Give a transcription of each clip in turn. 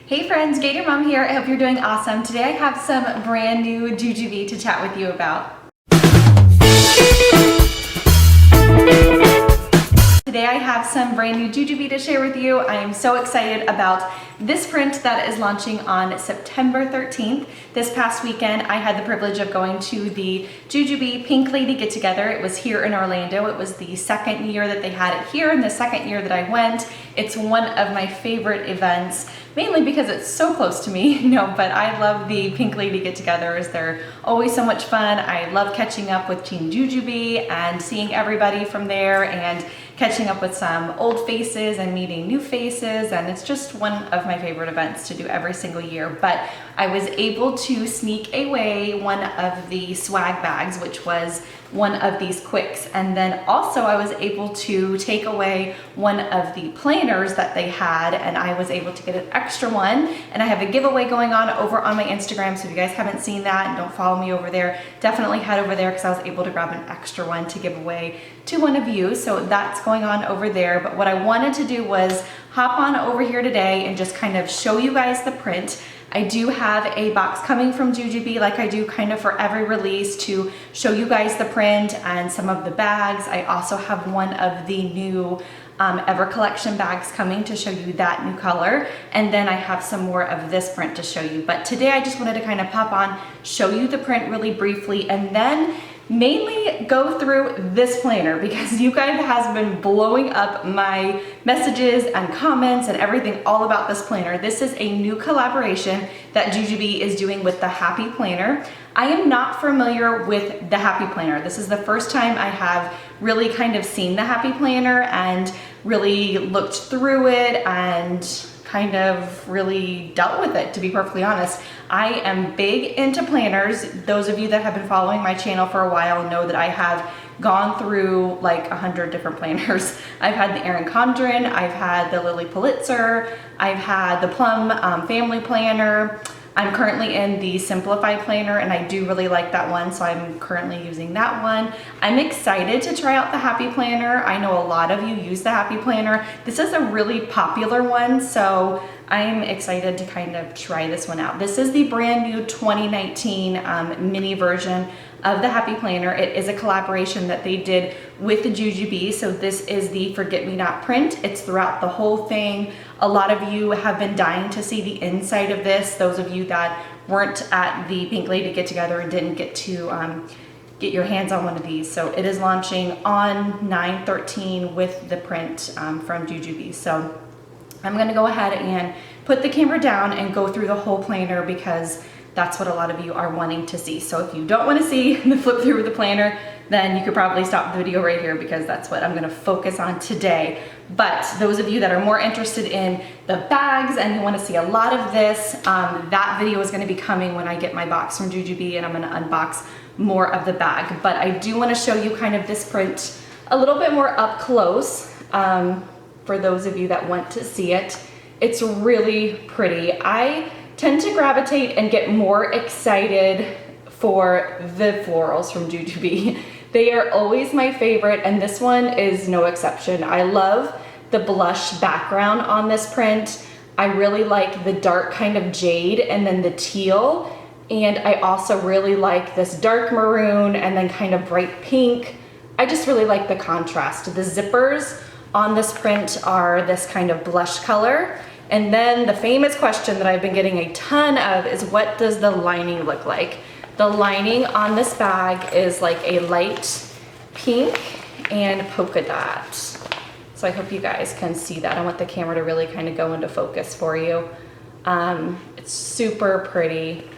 Hey friends, Gator Mom here. I hope you're doing awesome. Today I have some brand new jujube to chat with you about. Today I have some brand new jujube to share with you. I am so excited about this print that is launching on September 13th. This past weekend I had the privilege of going to the Jujube Pink Lady Get Together. It was here in Orlando. It was the second year that they had it here and the second year that I went. It's one of my favorite events, mainly because it's so close to me. No, but I love the Pink Lady Get-Togethers. They're always so much fun. I love catching up with Team Jujube and seeing everybody from there and catching up with some old faces and meeting new faces, and it's just one of my favorite events to do every single year. But I was able to sneak away one of the swag bags, which was one of these quicks, and then also I was able to take away one of the planners that they had, and I was able to get an extra one. And I have a giveaway going on over on my Instagram, so if you guys haven't seen that and don't follow me over there, definitely head over there because I was able to grab an extra one to give away to one of you. So that's going on over there. But what I wanted to do was hop on over here today and just kind of show you guys the print. I do have a box coming from Jujube, like I do kind of for every release, to show you guys the print and some of the bags. I also have one of the new Ever Collection bags coming to show you that new color. And then I have some more of this print to show you. But today I just wanted to kind of pop on, show you the print really briefly, and then mainly go through this planner because you guys have been blowing up my messages and comments and everything all about this planner. This is a new collaboration that Jujube is doing with the Happy Planner. I am not familiar with the Happy Planner. This is the first time I have really kind of seen the Happy Planner and really looked through it and kind of really dealt with it, to be perfectly honest. I am big into planners. Those of you that have been following my channel for a while know that I have gone through like 100 different planners. I've had the Erin Condren, I've had the Lily Pulitzer, I've had the Plum Family Planner. I'm currently in the Simplify Planner and I do really like that one, so I'm currently using that one. I'm excited to try out the Happy Planner. I know a lot of you use the Happy Planner. This is a really popular one, so I'm excited to kind of try this one out. This is the brand new 2019 mini version of the Happy Planner. It is a collaboration that they did with the Jujube, so this is the Forget Me Not print. It's throughout the whole thing. A lot of you have been dying to see the inside of this. Those of you that weren't at the Pink Lady Get Together and didn't get to get your hands on one of these. So it is launching on 9/13 with the print from Jujube. So I'm gonna go ahead and put the camera down and go through the whole planner because that's what a lot of you are wanting to see. So if you don't want to see the flip through of the planner, then you could probably stop the video right here because that's what I'm going to focus on today. But those of you that are more interested in the bags and you want to see a lot of this, that video is going to be coming when I get my box from Jujube and I'm going to unbox more of the bag. But I do want to show you kind of this print a little bit more up close for those of you that want to see it. It's really pretty. I tend to gravitate and get more excited for the florals from Jujube. They are always my favorite, and this one is no exception. I love the blush background on this print. I really like the dark kind of jade and then the teal, and I also really like this dark maroon and then kind of bright pink. I just really like the contrast. The zippers on this print are this kind of blush color. And then the famous question that I've been getting a ton of is, what does the lining look like? The lining on this bag is like a light pink and polka dot. So I hope you guys can see that. I want the camera to really kind of go into focus for you. It's super pretty.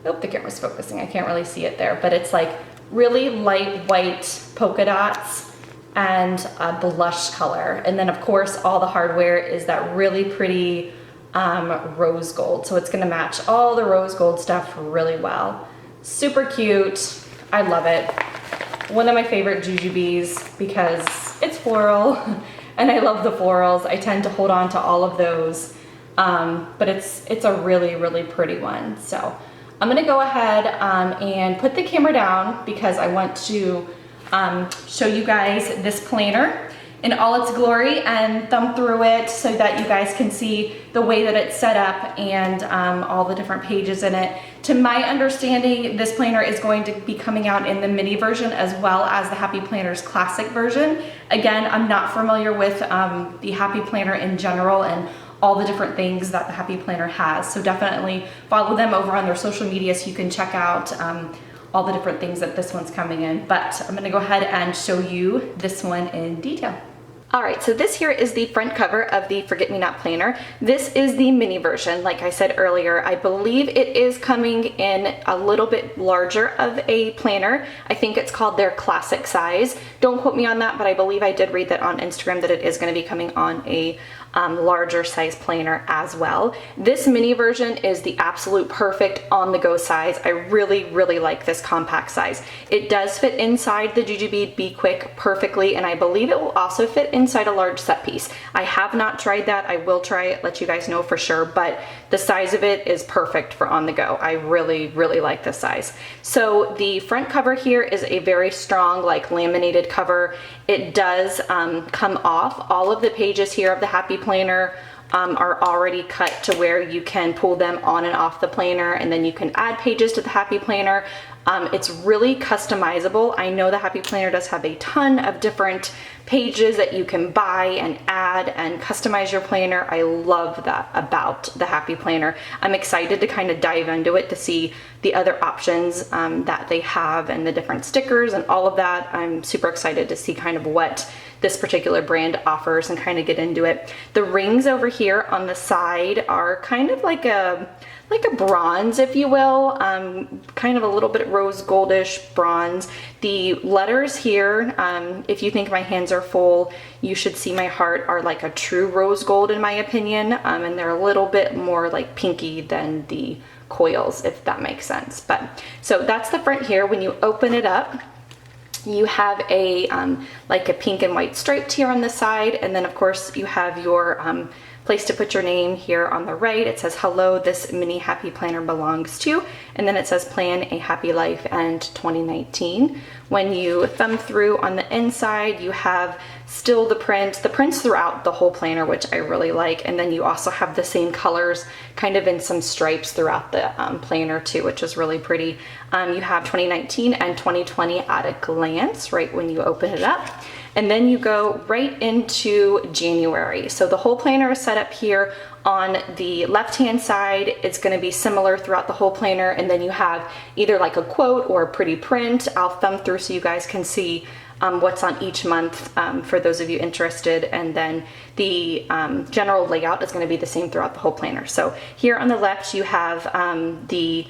Oh, the camera's focusing. I can't really see it there, but it's like really light white polka dots and a blush color. And then of course all the hardware is that really pretty rose gold. So it's gonna match all the rose gold stuff really well. Super cute, I love it. One of my favorite Jujubes because it's floral and I love the florals. I tend to hold on to all of those, but it's a really, really pretty one. So I'm gonna go ahead and put the camera down because I want to show you guys this planner. in all its glory and thumb through it so that you guys can see the way that it's set up and all the different pages in it. To my understanding, this planner is going to be coming out in the mini version as well as the Happy Planner's classic version. Again, I'm not familiar with the Happy Planner in general and all the different things that the Happy Planner has. So definitely follow them over on their social media so you can check out all the different things that this one's coming in. But I'm gonna go ahead and show you this one in detail. All right, so this here is the front cover of the Forget Me Not planner. This is the mini version. Like I said earlier, I believe it is coming in a little bit larger of a planner. I think it's called their classic size. Don't quote me on that, but I believe I did read that on Instagram that it is going to be coming on a larger size planner as well. This mini version is the absolute perfect on-the-go size. I really, really like this compact size. It does fit inside the Jujubee Be Quick perfectly, and I believe it will also fit inside a large set piece. I have not tried that. I will try it, let you guys know for sure, but the size of it is perfect for on the go. I really, really like this size. So the front cover here is a very strong, like laminated cover. It does come off. All of the pages here of the Happy Planner are already cut to where you can pull them on and off the planner, and then you can add pages to the Happy Planner. It's really customizable. I know the Happy Planner does have a ton of different pages that you can buy and add and customize your planner. I love that about the Happy Planner. I'm excited to kind of dive into it to see the other options that they have and the different stickers and all of that. I'm super excited to see kind of what this particular brand offers and kind of get into it. The rings over here on the side are kind of like a bronze, if you will, kind of a little bit rose goldish bronze. The letters here, if you think my hands are full, you should see my heart, are like a true rose gold in my opinion, and they're a little bit more like pinky than the coils, if that makes sense. But so that's the front here. When you open it up, you have a like a pink and white striped here on the side, and then of course you have your place to put your name here on the right. It says, hello, this mini Happy Planner belongs to, and then it says plan a happy life and 2019. When you thumb through on the inside, you have still the prints throughout the whole planner, which I really like, and then you also have the same colors kind of in some stripes throughout the planner too, which is really pretty. You have 2019 and 2020 at a glance right when you open it up. And then you go right into January. So the whole planner is set up here on the left-hand side. It's gonna be similar throughout the whole planner, and then you have either like a quote or a pretty print. I'll thumb through so you guys can see what's on each month for those of you interested, and then the general layout is gonna be the same throughout the whole planner. So here on the left, you have the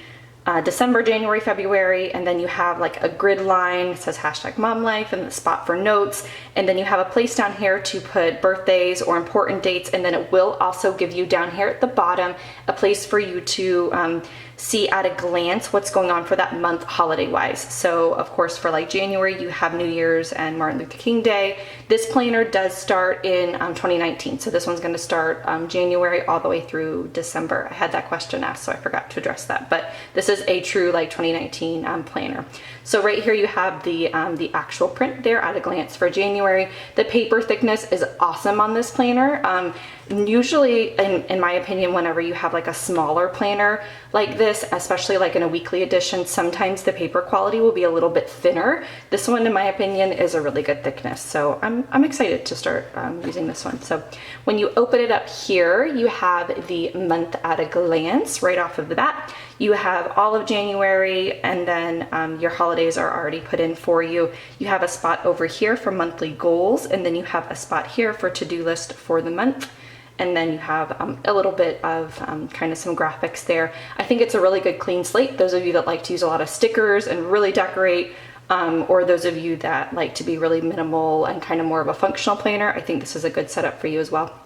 December, January, February, and then you have like a grid line. It says hashtag mom life and the spot for notes, and then you have a place down here to put birthdays or important dates, and then it will also give you down here at the bottom a place for you to see at a glance what's going on for that month holiday wise. So of course for like January you have New Year's and Martin Luther King Day. This planner does start in 2019, so this one's going to start January all the way through December. I had that question asked, so I forgot to address that, but this is a true like 2019 planner. So right here you have the actual print there at a glance for January. The paper thickness is awesome on this planner. Usually, in my opinion, whenever you have like a smaller planner like this, especially like in a weekly edition, sometimes the paper quality will be a little bit thinner. This one, in my opinion, is a really good thickness. So I'm excited to start using this one. So when you open it up here, you have the month at a glance right off of the bat. You have all of January, and then your holidays are already put in for you. You have a spot over here for monthly goals, and then you have a spot here for to-do list for the month. And then you have a little bit of kind of some graphics there. I think it's a really good clean slate. Those of you that like to use a lot of stickers and really decorate, or those of you that like to be really minimal and kind of more of a functional planner, I think this is a good setup for you as well.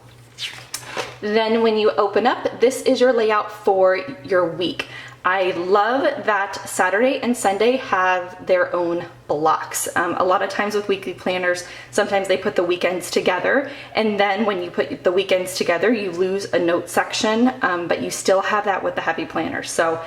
Then when you open up, this is your layout for your week. I love that Saturday and Sunday have their own blocks. A lot of times with weekly planners, sometimes they put the weekends together, and then when you put the weekends together, you lose a note section, but you still have that with the Happy Planner. So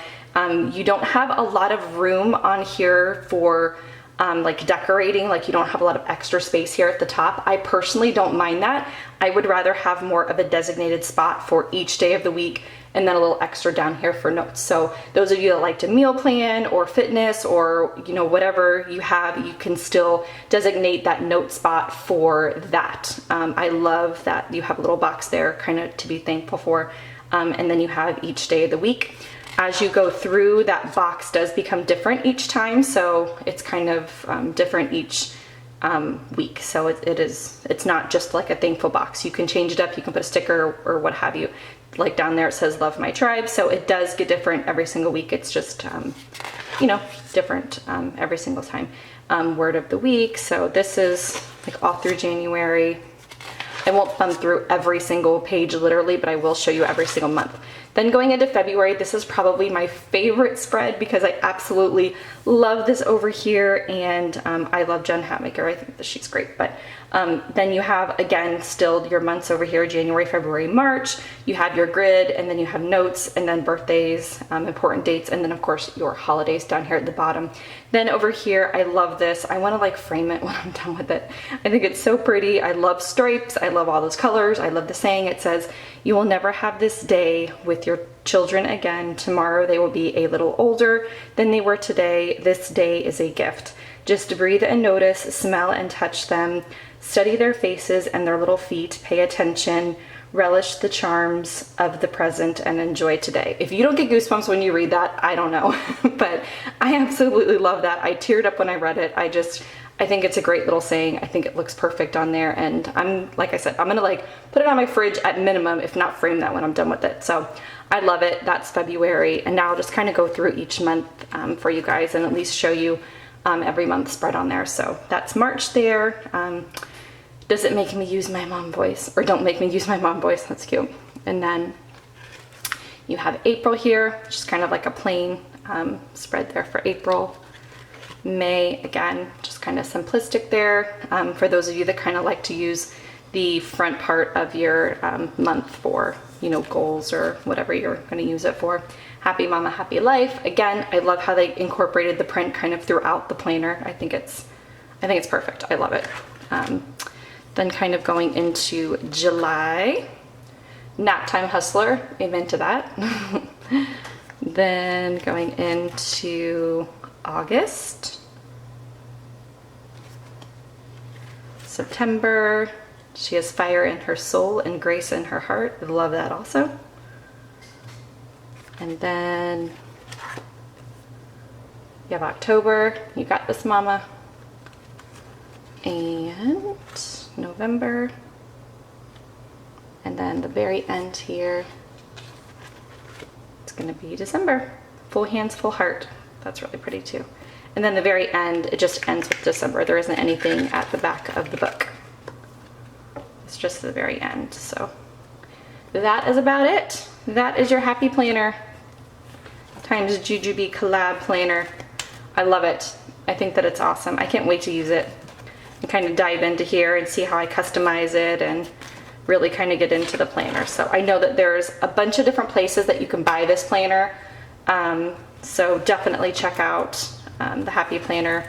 you don't have a lot of room on here for like decorating, like you don't have a lot of extra space here at the top. I personally don't mind that. I would rather have more of a designated spot for each day of the week and then a little extra down here for notes. So those of you that like to meal plan or fitness or, you know, whatever you have, you can still designate that note spot for that. I love that you have a little box there kind of to be thankful for. And then you have each day of the week. As you go through, that box does become different each time, so it's kind of different each week. So it's not just like a thankful box. You can change it up, you can put a sticker or what have you. Like down there it says love my tribe, so it does get different every single week. It's just you know, different every single time. Word of the week, so this is like all through January. I won't thumb through every single page literally, but I will show you every single month. Then going into February, this is probably my favorite spread because I absolutely love this over here, and I love Jen Hatmaker. I think that she's great. But then you have, again, still your months over here, January, February, March. You have your grid, and then you have notes, and then birthdays, important dates, and then of course your holidays down here at the bottom. Then over here, I love this. I want to like frame it when I'm done with it. I think it's so pretty. I love stripes. I love all those colors. I love the saying. It says, "You will never have this day with your children again. Tomorrow they will be a little older than they were today. This day is a gift. Just breathe and notice, smell and touch them. Study their faces and their little feet. Pay attention. Relish the charms of the present and enjoy today." If you don't get goosebumps when you read that, I don't know. But I absolutely love that. I teared up when I read it. I think it's a great little saying. I think it looks perfect on there. And I'm, like I said, I'm gonna like put it on my fridge at minimum, if not frame that when I'm done with it. So I love it. That's February. And now I'll just kind of go through each month for you guys and at least show you every month spread on there. So that's March there. Does it make me use my mom voice? Or don't make me use my mom voice. That's cute. And then you have April here, which is kind of like a plain spread there for April. May, again, just kind of simplistic there. For those of you that kind of like to use the front part of your month for, you know, goals or whatever you're going to use it for. Happy Mama, Happy Life. Again, I love how they incorporated the print kind of throughout the planner. I think it's perfect. I love it. Then kind of going into July, Nap Time Hustler, amen to that. Then going into August, September, she has fire in her soul and grace in her heart. I love that also. And then you have October, you got this mama. And November. And then the very end here, it's gonna be December. Full hands, full heart. That's really pretty too. And then the very end, it just ends with December. There isn't anything at the back of the book. It's just the very end. So that is about it. That is your happy planner times Jujubee collab planner. I love it. I think that it's awesome. I can't wait to use it and kind of dive into here and see how I customize it and really kind of get into the planner. So I know that there's a bunch of different places that you can buy this planner. So definitely check out the Happy Planner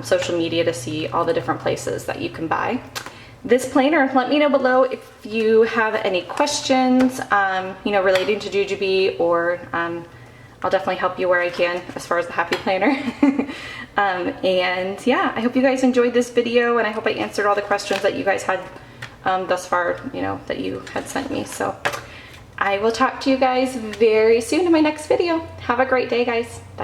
social media to see all the different places that you can buy this planner. Let me know below if you have any questions, you know, relating to Jujubee, or I'll definitely help you where I can as far as the Happy Planner. And yeah, I hope you guys enjoyed this video, and I hope I answered all the questions that you guys had thus far, you know, that you had sent me. So I will talk to you guys very soon in my next video. Have a great day, guys. Bye.